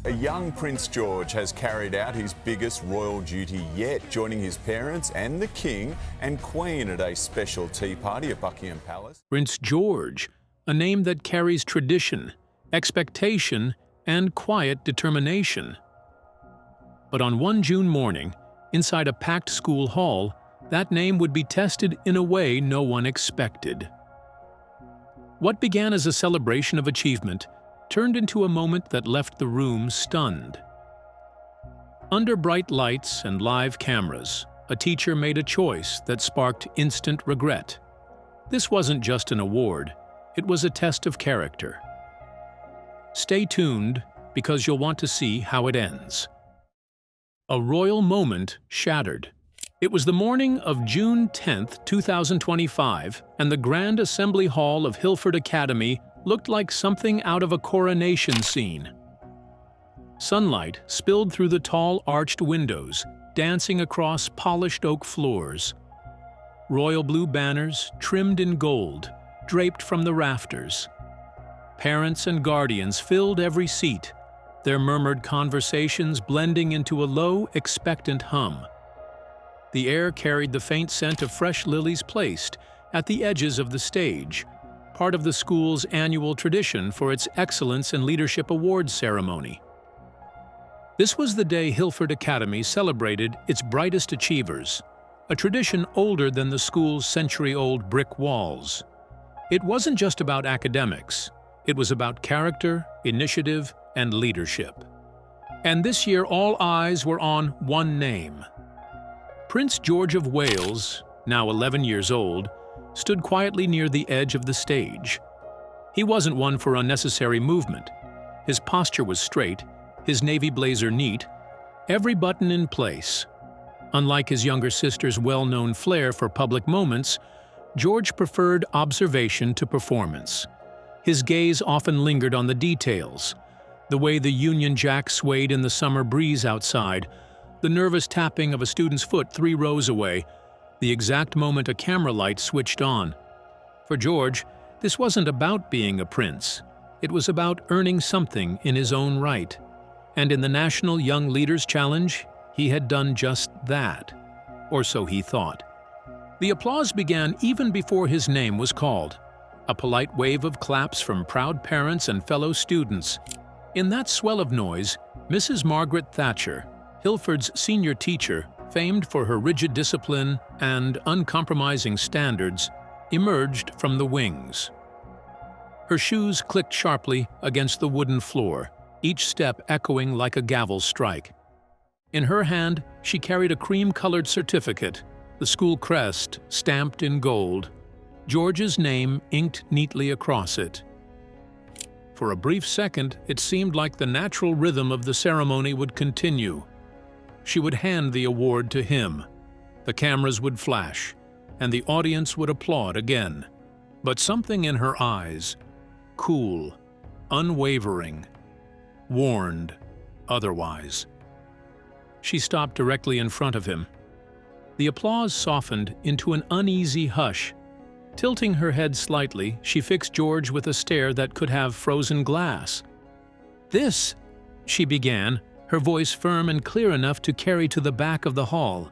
A young Prince George has carried out his biggest royal duty yet, joining his parents and the King and Queen at a special tea party at Buckingham Palace. Prince George, a name that carries tradition, expectation, and quiet determination. But on one June morning, inside a packed school hall, that name would be tested in a way no one expected. What began as a celebration of achievement turned into a moment that left the room stunned. Under bright lights and live cameras, a teacher made a choice that sparked instant regret. This wasn't just an award, it was a test of character. Stay tuned, because you'll want to see how it ends. A royal moment shattered. It was the morning of June 10, 2025, and the Grand Assembly Hall of Hilford Academy looked like something out of a coronation scene. Sunlight spilled through the tall arched windows, dancing across polished oak floors. Royal blue banners, trimmed in gold, draped from the rafters. Parents and guardians filled every seat, their murmured conversations blending into a low, expectant hum. The air carried the faint scent of fresh lilies placed at the edges of the stage, part of the school's annual tradition for its Excellence in Leadership Awards ceremony. This was the day Hilford Academy celebrated its brightest achievers, a tradition older than the school's century-old brick walls. It wasn't just about academics, it was about character, initiative, and leadership. And this year all eyes were on one name. Prince George of Wales, now 11 years old, stood quietly near the edge of the stage. He wasn't one for unnecessary movement. His posture was straight, his navy blazer neat, every button in place. Unlike his younger sister's well-known flair for public moments, George preferred observation to performance. His gaze often lingered on the details, the way the Union Jack swayed in the summer breeze outside, the nervous tapping of a student's foot 3 rows away, the exact moment a camera light switched on. For George, this wasn't about being a prince. It was about earning something in his own right. And in the National Young Leaders Challenge, he had done just that. Or so he thought. The applause began even before his name was called. A polite wave of claps from proud parents and fellow students. In that swell of noise, Mrs. Margaret Thatcher, Hilford's senior teacher, famed for her rigid discipline and uncompromising standards, emerged from the wings. Her shoes clicked sharply against the wooden floor, each step echoing like a gavel strike. In her hand, she carried a cream-colored certificate, the school crest stamped in gold, George's name inked neatly across it. For a brief second, it seemed like the natural rhythm of the ceremony would continue. She would hand the award to him. The cameras would flash, and the audience would applaud again. But something in her eyes, cool, unwavering, warned otherwise. She stopped directly in front of him. The applause softened into an uneasy hush. Tilting her head slightly, she fixed George with a stare that could have frozen glass. "This," she began, her voice firm and clear enough to carry to the back of the hall,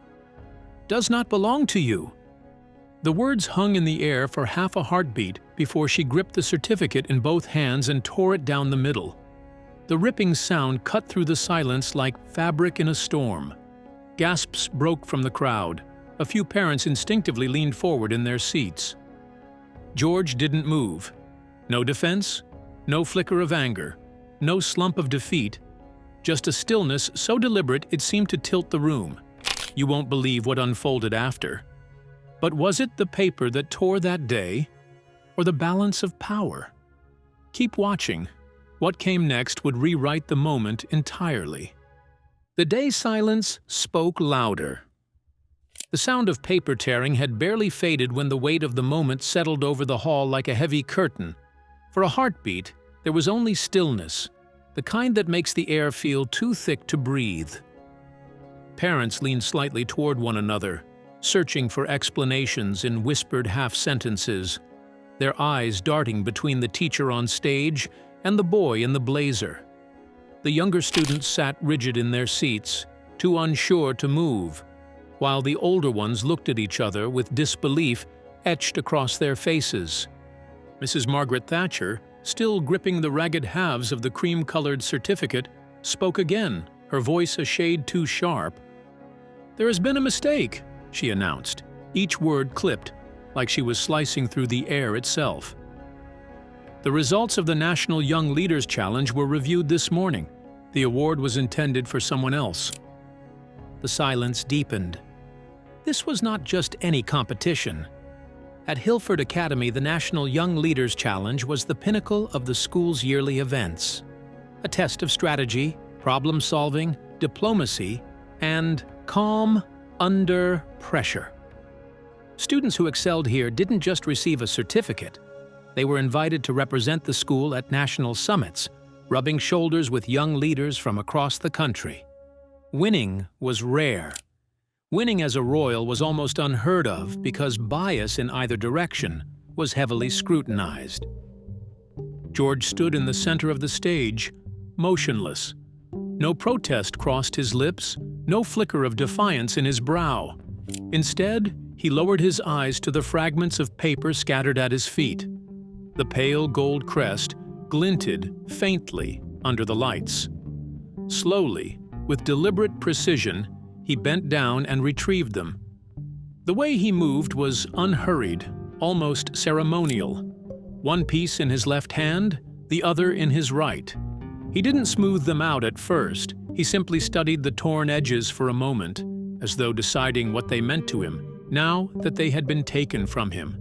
"does not belong to you." The words hung in the air for half a heartbeat before she gripped the certificate in both hands and tore it down the middle. The ripping sound cut through the silence like fabric in a storm. Gasps broke from the crowd. A few parents instinctively leaned forward in their seats. George didn't move. No defense, no flicker of anger, no slump of defeat, just a stillness so deliberate it seemed to tilt the room. You won't believe what unfolded after. But was it the paper that tore that day, or the balance of power? Keep watching. What came next would rewrite the moment entirely. The day's silence spoke louder. The sound of paper tearing had barely faded when the weight of the moment settled over the hall like a heavy curtain. For a heartbeat, there was only stillness, the kind that makes the air feel too thick to breathe. Parents leaned slightly toward one another, searching for explanations in whispered half-sentences, their eyes darting between the teacher on stage and the boy in the blazer. The younger students sat rigid in their seats, too unsure to move, while the older ones looked at each other with disbelief etched across their faces. Mrs. Margaret Thatcher, still gripping the ragged halves of the cream-colored certificate, spoke again, her voice a shade too sharp. "There has been a mistake," she announced, each word clipped, like she was slicing through the air itself. The results of the National Young Leaders Challenge were reviewed this morning. The award was intended for someone else. The silence deepened. This was not just any competition. At Hilford Academy, the National Young Leaders Challenge was the pinnacle of the school's yearly events. A test of strategy, problem-solving, diplomacy, and calm under pressure. Students who excelled here didn't just receive a certificate. They were invited to represent the school at national summits, rubbing shoulders with young leaders from across the country. Winning was rare. Winning as a royal was almost unheard of because bias in either direction was heavily scrutinized. George stood in the center of the stage, motionless. No protest crossed his lips, no flicker of defiance in his brow. Instead, he lowered his eyes to the fragments of paper scattered at his feet. The pale gold crest glinted faintly under the lights. Slowly, with deliberate precision, he bent down and retrieved them. The way he moved was unhurried, almost ceremonial. One piece in his left hand, the other in his right. He didn't smooth them out at first. He simply studied the torn edges for a moment, as though deciding what they meant to him, now that they had been taken from him.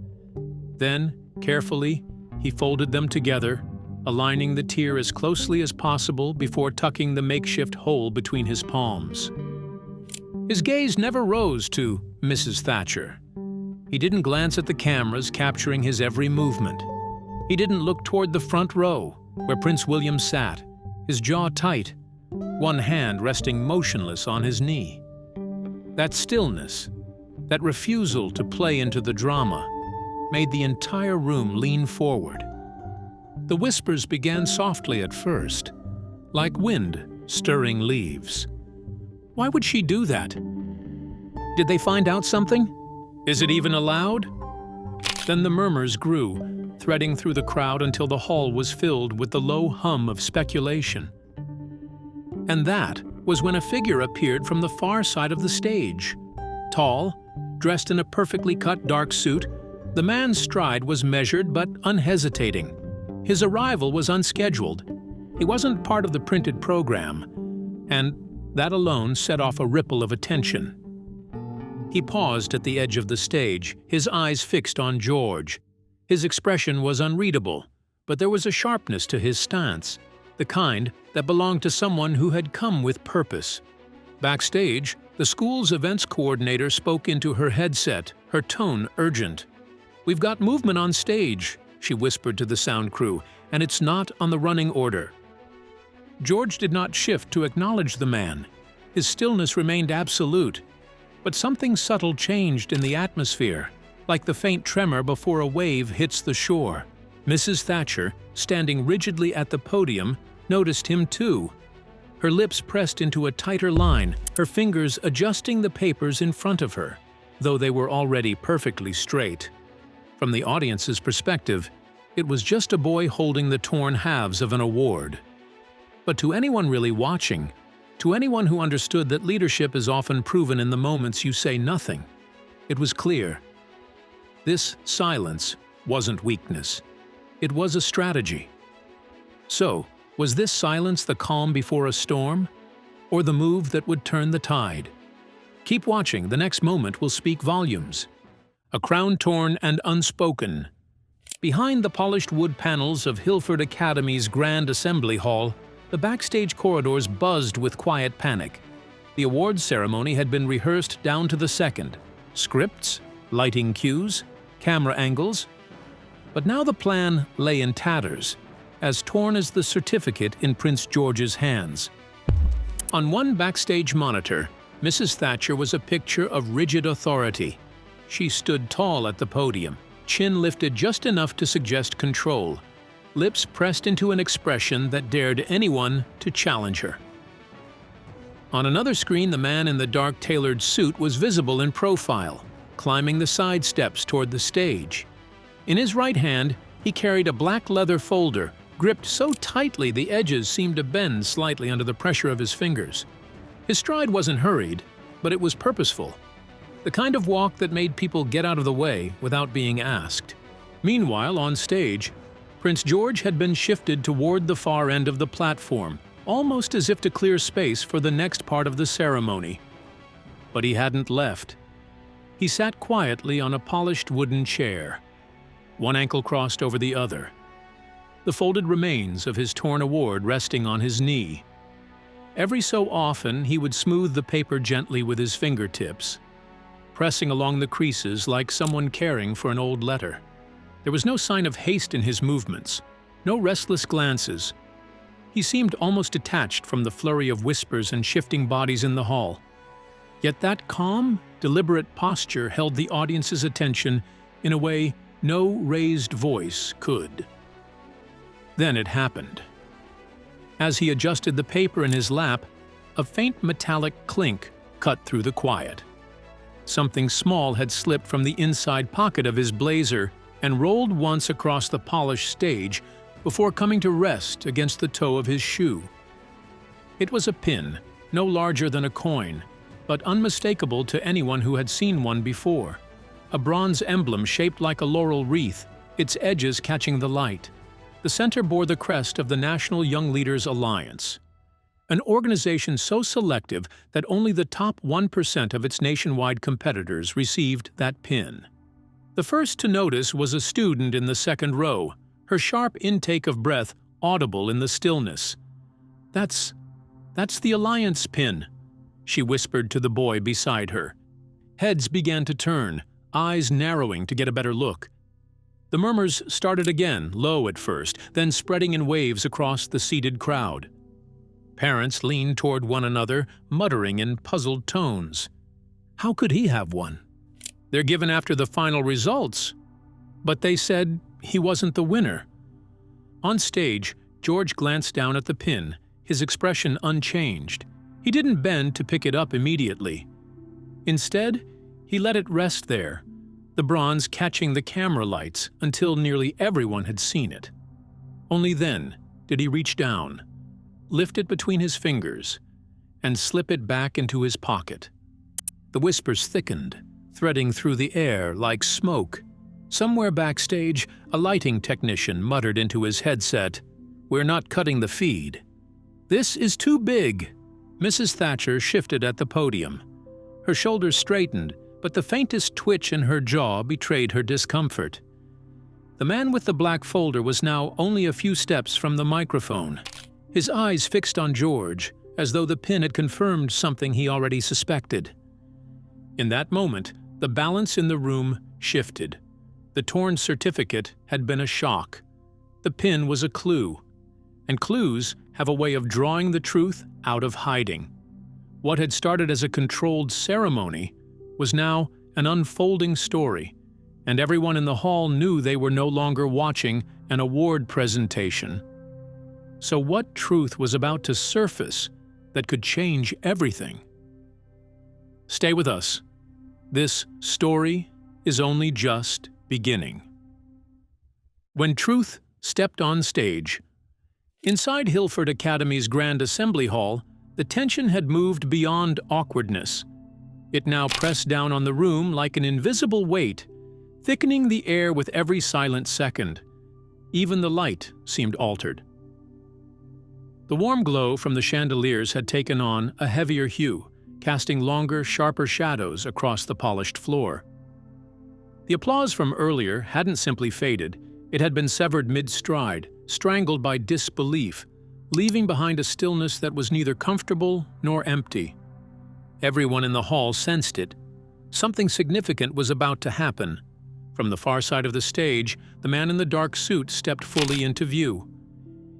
Then, carefully, he folded them together, aligning the tier as closely as possible before tucking the makeshift hole between his palms. His gaze never rose to Mrs. Thatcher. He didn't glance at the cameras capturing his every movement. He didn't look toward the front row, where Prince William sat, his jaw tight, one hand resting motionless on his knee. That stillness, that refusal to play into the drama, made the entire room lean forward. The whispers began softly at first, like wind stirring leaves. Why would she do that? Did they find out something? Is it even allowed? Then the murmurs grew, threading through the crowd until the hall was filled with the low hum of speculation. And that was when a figure appeared from the far side of the stage. Tall, dressed in a perfectly cut dark suit, the man's stride was measured but unhesitating. His arrival was unscheduled. He wasn't part of the printed program, and that alone set off a ripple of attention. He paused at the edge of the stage, his eyes fixed on George. His expression was unreadable, but there was a sharpness to his stance, the kind that belonged to someone who had come with purpose. Backstage, the school's events coordinator spoke into her headset, her tone urgent. "We've got movement on stage," she whispered to the sound crew, "and it's not on the running order." George did not shift to acknowledge the man. His stillness remained absolute. But something subtle changed in the atmosphere, like the faint tremor before a wave hits the shore. Mrs. Thatcher, standing rigidly at the podium, noticed him too. Her lips pressed into a tighter line, her fingers adjusting the papers in front of her, though they were already perfectly straight. From the audience's perspective, it was just a boy holding the torn halves of an award. But to anyone really watching, to anyone who understood that leadership is often proven in the moments you say nothing, it was clear. This silence wasn't weakness. It was a strategy. So, was this silence the calm before a storm, or the move that would turn the tide? Keep watching, the next moment will speak volumes. A crown torn and unspoken. Behind the polished wood panels of Hilford Academy's Grand Assembly Hall, the backstage corridors buzzed with quiet panic. The awards ceremony had been rehearsed down to the second. Scripts, lighting cues, camera angles. But now the plan lay in tatters, as torn as the certificate in Prince George's hands. On one backstage monitor, Mrs. Thatcher was a picture of rigid authority. She stood tall at the podium, chin lifted just enough to suggest control. lips pressed into an expression that dared anyone to challenge her. On another screen, the man in the dark tailored suit was visible in profile, climbing the side steps toward the stage. In his right hand, he carried a black leather folder, gripped so tightly the edges seemed to bend slightly under the pressure of his fingers. His stride wasn't hurried, but it was purposeful. The kind of walk that made people get out of the way without being asked. Meanwhile, on stage, Prince George had been shifted toward the far end of the platform, almost as if to clear space for the next part of the ceremony. But he hadn't left. He sat quietly on a polished wooden chair, one ankle crossed over the other, the folded remains of his torn award resting on his knee. Every so often, he would smooth the paper gently with his fingertips, pressing along the creases like someone caring for an old letter. There was no sign of haste in his movements, no restless glances. He seemed almost detached from the flurry of whispers and shifting bodies in the hall. Yet that calm, deliberate posture held the audience's attention in a way no raised voice could. Then it happened. As he adjusted the paper in his lap, a faint metallic clink cut through the quiet. Something small had slipped from the inside pocket of his blazer and rolled once across the polished stage before coming to rest against the toe of his shoe. It was a pin, no larger than a coin, but unmistakable to anyone who had seen one before. A bronze emblem shaped like a laurel wreath, its edges catching the light. The center bore the crest of the National Young Leaders Alliance, an organization so selective that only the top 1% of its nationwide competitors received that pin. The first to notice was a student in the second row, her sharp intake of breath audible in the stillness. That's the Alliance pin," she whispered to the boy beside her. Heads began to turn, eyes narrowing to get a better look. The murmurs started again, low at first, then spreading in waves across the seated crowd. Parents leaned toward one another, muttering in puzzled tones. How could he have one? They're given after the final results. But they said he wasn't the winner. On stage, George glanced down at the pin, his expression unchanged. He didn't bend to pick it up immediately. Instead, he let it rest there, the bronze catching the camera lights until nearly everyone had seen it. Only then did he reach down, lift it between his fingers, and slip it back into his pocket. The whispers thickened, threading through the air like smoke. Somewhere backstage, a lighting technician muttered into his headset, "We're not cutting the feed." "This is too big." Mrs. Thatcher shifted at the podium. Her shoulders straightened, but the faintest twitch in her jaw betrayed her discomfort. The man with the black folder was now only a few steps from the microphone, his eyes fixed on George, as though the pin had confirmed something he already suspected. In that moment, the balance in the room shifted. The torn certificate had been a shock. The pin was a clue, and clues have a way of drawing the truth out of hiding. What had started as a controlled ceremony was now an unfolding story, and everyone in the hall knew they were no longer watching an award presentation. So what truth was about to surface that could change everything? Stay with us. This story is only just beginning. When truth stepped on stage, inside Hilford Academy's Grand Assembly Hall, the tension had moved beyond awkwardness. It now pressed down on the room like an invisible weight, thickening the air with every silent second. Even the light seemed altered. The warm glow from the chandeliers had taken on a heavier hue, casting longer, sharper shadows across the polished floor. The applause from earlier hadn't simply faded, it had been severed mid-stride, strangled by disbelief, leaving behind a stillness that was neither comfortable nor empty. Everyone in the hall sensed it. Something significant was about to happen. From the far side of the stage, the man in the dark suit stepped fully into view.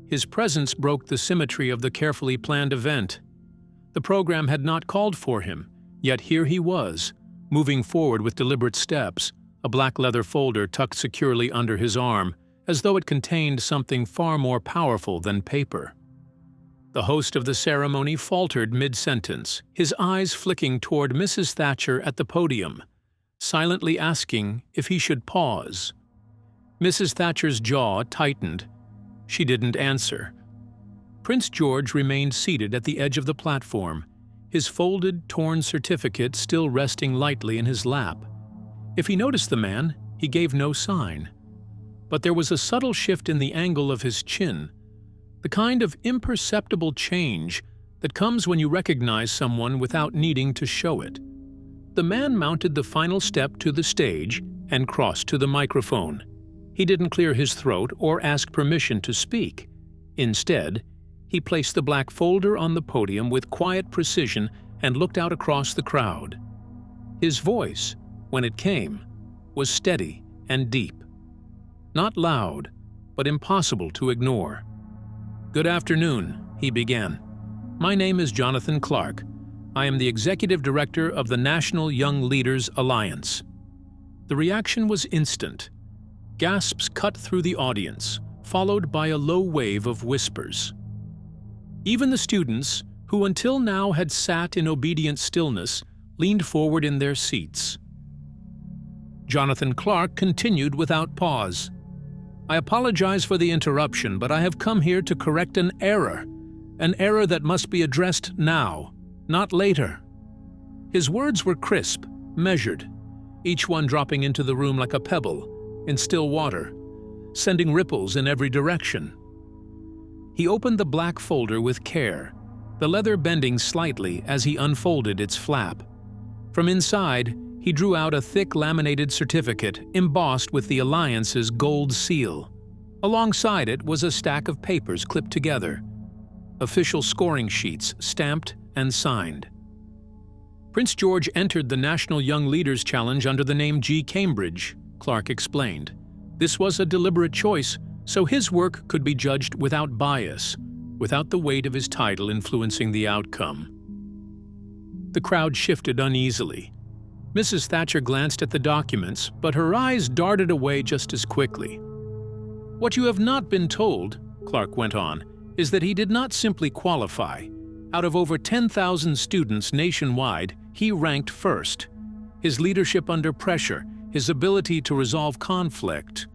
His presence broke the symmetry of the carefully planned event. The program had not called for him, yet here he was, moving forward with deliberate steps, a black leather folder tucked securely under his arm, as though it contained something far more powerful than paper. The host of the ceremony faltered mid-sentence, his eyes flicking toward Mrs. Thatcher at the podium, silently asking if he should pause. Mrs. Thatcher's jaw tightened. She didn't answer. Prince George remained seated at the edge of the platform, his folded, torn certificate still resting lightly in his lap. If he noticed the man, he gave no sign. But there was a subtle shift in the angle of his chin, the kind of imperceptible change that comes when you recognize someone without needing to show it. The man mounted the final step to the stage and crossed to the microphone. He didn't clear his throat or ask permission to speak. Instead, he placed the black folder on the podium with quiet precision and looked out across the crowd. His voice, when it came, was steady and deep. Not loud, but impossible to ignore. "Good afternoon," he began. "My name is Jonathan Clark. I am the Executive Director of the National Young Leaders Alliance." The reaction was instant. Gasps cut through the audience, followed by a low wave of whispers. Even the students, who until now had sat in obedient stillness, leaned forward in their seats. Jonathan Clark continued without pause. "I apologize for the interruption, but I have come here to correct an error that must be addressed now, not later." His words were crisp, measured, each one dropping into the room like a pebble in still water, sending ripples in every direction. He opened the black folder with care, the leather bending slightly as he unfolded its flap. From inside, he drew out a thick laminated certificate embossed with the Alliance's gold seal. Alongside it was a stack of papers clipped together, official scoring sheets stamped and signed. Prince George entered the National Young Leaders Challenge under the name G. Cambridge, Clark explained. This was a deliberate choice, so his work could be judged without bias, without the weight of his title influencing the outcome. The crowd shifted uneasily. Mrs. Thatcher glanced at the documents, but her eyes darted away just as quickly. "What you have not been told," Clark went on, "is that he did not simply qualify. Out of over 10,000 students nationwide, he ranked first. His leadership under pressure, his ability to resolve conflict,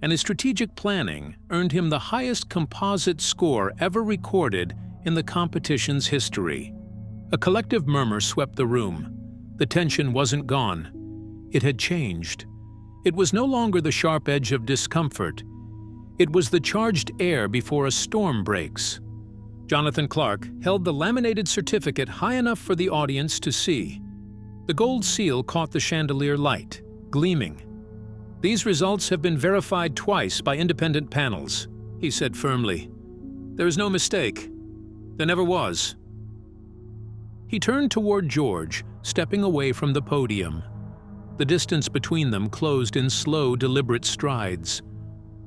and his strategic planning earned him the highest composite score ever recorded in the competition's history." A collective murmur swept the room. The tension wasn't gone. It had changed. It was no longer the sharp edge of discomfort. It was the charged air before a storm breaks. Jonathan Clark held the laminated certificate high enough for the audience to see. The gold seal caught the chandelier light, gleaming. "These results have been verified twice by independent panels," he said firmly. "There is no mistake. There never was." He turned toward George, stepping away from the podium. The distance between them closed in slow, deliberate strides.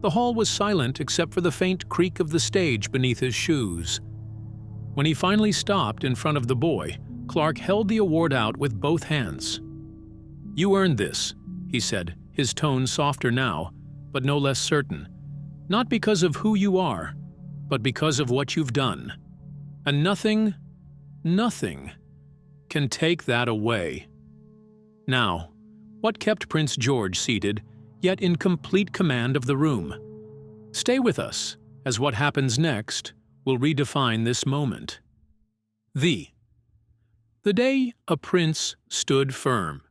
The hall was silent except for the faint creak of the stage beneath his shoes. When he finally stopped in front of the boy, Clark held the award out with both hands. "You earned this," he said, his tone softer now, but no less certain. "Not because of who you are, but because of what you've done. And nothing can take that away." Now, what kept Prince George seated, yet in complete command of the room? Stay with us, as what happens next will redefine this moment. The day a prince stood firm.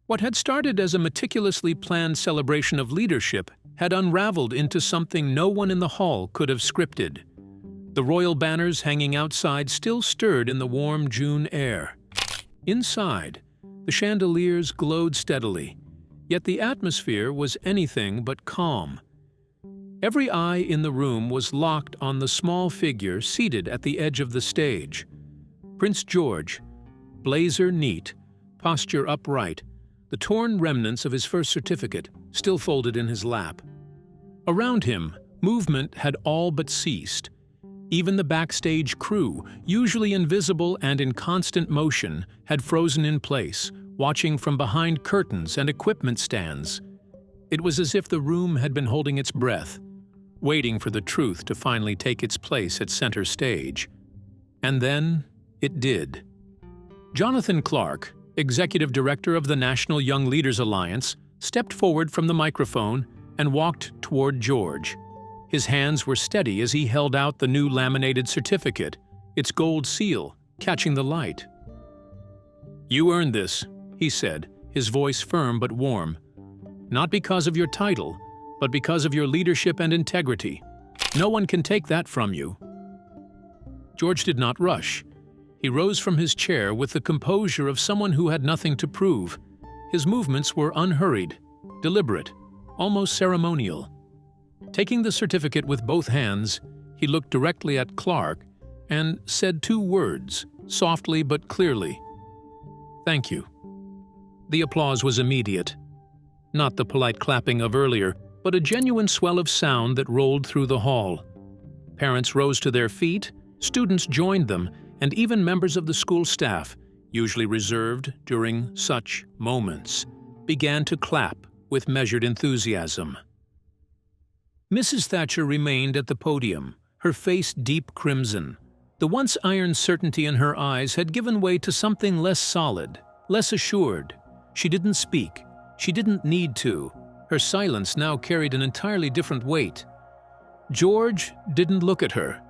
What had started as a meticulously planned celebration of leadership had unraveled into something no one in the hall could have scripted. The royal banners hanging outside still stirred in the warm June air. Inside, the chandeliers glowed steadily, yet the atmosphere was anything but calm. Every eye in the room was locked on the small figure seated at the edge of the stage. Prince George, blazer neat, posture upright, the torn remnants of his first certificate still folded in his lap. Around him, movement had all but ceased. Even the backstage crew, usually invisible and in constant motion, had frozen in place, watching from behind curtains and equipment stands. It was as if the room had been holding its breath, waiting for the truth to finally take its place at center stage. And then it did. Jonathan Clark, Executive Director of the National Young Leaders Alliance, stepped forward from the microphone and walked toward George. His hands were steady as he held out the new laminated certificate, its gold seal catching the light. "You earned this," he said, his voice firm but warm. "Not because of your title, but because of your leadership and integrity. No one can take that from you." George did not rush. He rose from his chair with the composure of someone who had nothing to prove. His movements were unhurried, deliberate, almost ceremonial. Taking the certificate with both hands, he looked directly at Clark and said 2 words, softly but clearly. "Thank you." The applause was immediate. Not the polite clapping of earlier, but a genuine swell of sound that rolled through the hall. Parents rose to their feet, students joined them, and even members of the school staff, usually reserved during such moments, began to clap with measured enthusiasm. Mrs. Thatcher remained at the podium, her face deep crimson. The once iron certainty in her eyes had given way to something less solid, less assured. She didn't speak. She didn't need to. Her silence now carried an entirely different weight. George didn't look at her.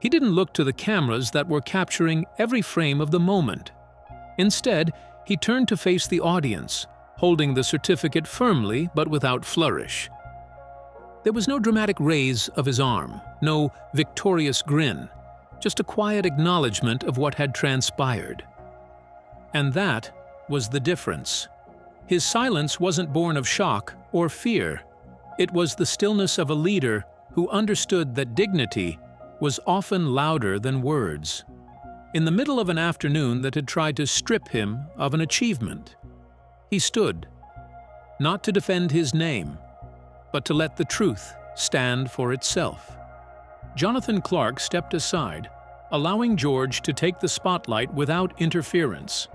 He didn't look to the cameras that were capturing every frame of the moment. Instead, he turned to face the audience, holding the certificate firmly but without flourish. There was no dramatic raise of his arm, no victorious grin, just a quiet acknowledgement of what had transpired. And that was the difference. His silence wasn't born of shock or fear. It was the stillness of a leader who understood that dignity was often louder than words. In the middle of an afternoon that had tried to strip him of an achievement, he stood, not to defend his name, but to let the truth stand for itself. Jonathan Clark stepped aside, allowing George to take the spotlight without interference.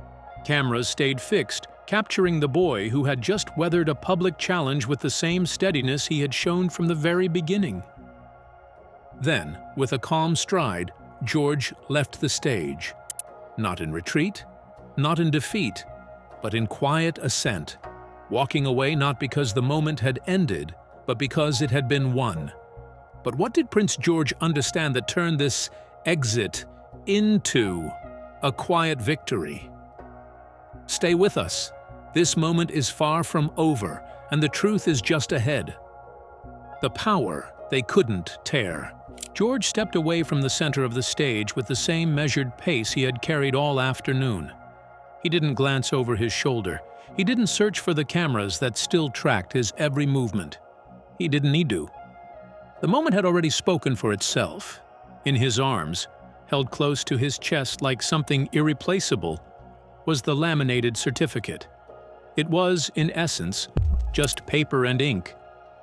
Cameras stayed fixed, capturing the boy who had just weathered a public challenge with the same steadiness he had shown from the very beginning. Then, with a calm stride, George left the stage. Not in retreat, not in defeat, but in quiet ascent, walking away not because the moment had ended, but because it had been won. But what did Prince George understand that turned this exit into a quiet victory? Stay with us. This moment is far from over, and the truth is just ahead. The power they couldn't tear. George stepped away from the center of the stage with the same measured pace he had carried all afternoon. He didn't glance over his shoulder. He didn't search for the cameras that still tracked his every movement. He didn't need to. The moment had already spoken for itself. In his arms, held close to his chest like something irreplaceable, was the laminated certificate. It was, in essence, just paper and ink.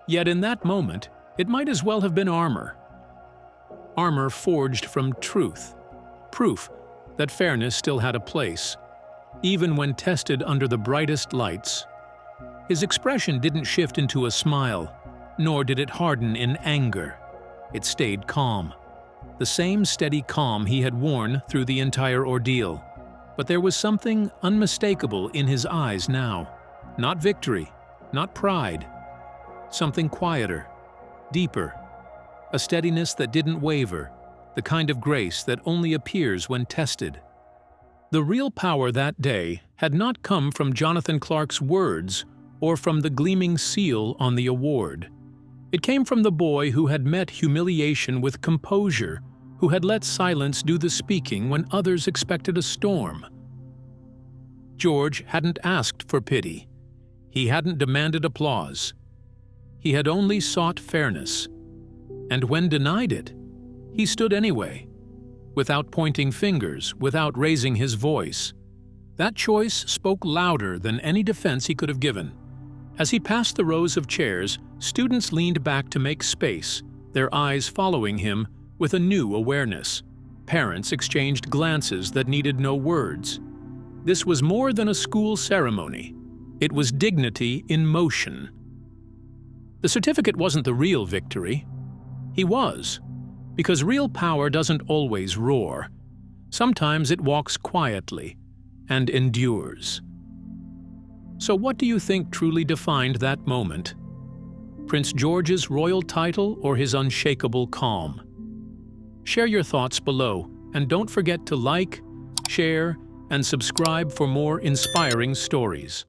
Yet in that moment, it might as well have been armor. Armor forged from truth. Proof that fairness still had a place, even when tested under the brightest lights. His expression didn't shift into a smile, nor did it harden in anger. It stayed calm. The same steady calm he had worn through the entire ordeal. But there was something unmistakable in his eyes now. Not victory, not pride. Something quieter, deeper. A steadiness that didn't waver, the kind of grace that only appears when tested. The real power that day had not come from Jonathan Clark's words or from the gleaming seal on the award. It came from the boy who had met humiliation with composure, who had let silence do the speaking when others expected a storm. George hadn't asked for pity. He hadn't demanded applause. He had only sought fairness. And when denied it, he stood anyway, without pointing fingers, without raising his voice. That choice spoke louder than any defense he could have given. As he passed the rows of chairs, students leaned back to make space, their eyes following him with a new awareness. Parents exchanged glances that needed no words. This was more than a school ceremony. It was dignity in motion. The certificate wasn't the real victory. He was, because real power doesn't always roar. Sometimes it walks quietly and endures. So what do you think truly defined that moment? Prince George's royal title or his unshakable calm? Share your thoughts below, and don't forget to like, share, and subscribe for more inspiring stories.